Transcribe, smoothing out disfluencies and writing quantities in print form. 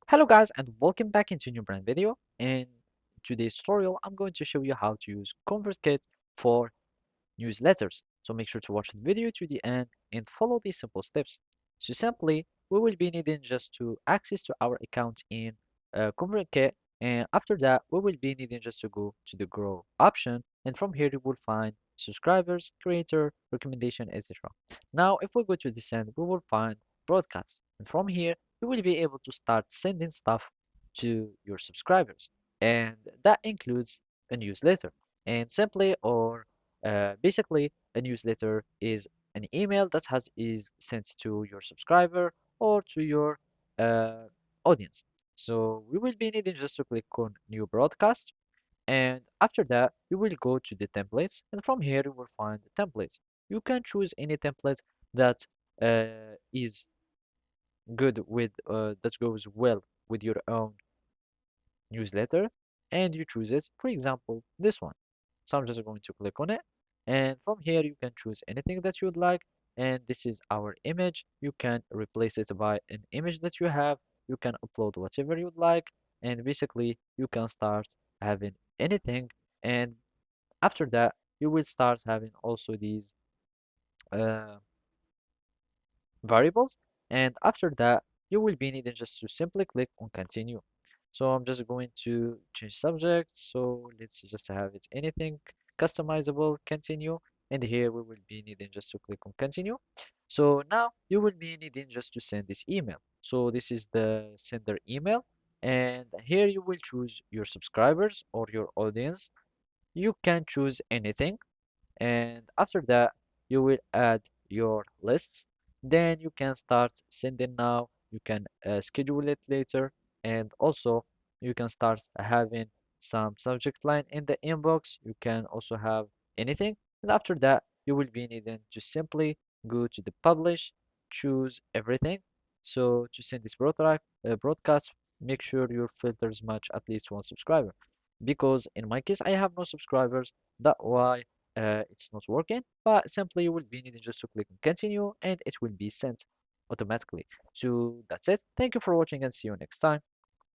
Hello guys and welcome back into a new brand video. In today's tutorial, I'm going to show you how to use ConvertKit for newsletters. So make sure to watch the video to the end and follow these simple steps. So simply, we will be needing just to access to our account in ConvertKit, and after that, we will be needing just to go to the grow option, and from here you will find subscribers, creator, recommendation, etc. Now, if we go to descend, we will find broadcast, and from here you will be able to start sending stuff to your subscribers, and that includes a newsletter. And simply or basically, a newsletter is an email that is sent to your subscriber or to your uh, audience. So we will be needing just to click on new broadcast, and after that you will go to the templates, and from here you will find the templates. You can choose any template that is good with that goes well with your own newsletter, and you choose it. For example, this one. So I'm just going to click on it, and from here you can choose anything that you would like. And this is our image. You can replace it by an image that you have. You can upload whatever you would like, and basically you can start having anything. And after that, you will start having also these uh, variables, and after that you will be needing just to simply click on continue. So I'm just going to change subject, so let's just have it anything customizable, continue, and here we will be needing just to click on continue. So now you will be needing just to send this email. So this is the sender email, and here you will choose your subscribers or your audience. You can choose anything, and after that you will add your lists. Then you can start sending now. You can schedule it later, and also you can start having some subject line in the inbox. You can also have anything, and after that you will be needing to simply go to the publish, choose everything. So to send this broadcast, make sure your filters match at least one subscriber, because in my case I have no subscribers. That's why it's not working, but simply you will be needing just to click on continue and it will be sent automatically. So that's it. Thank you for watching and see you next time.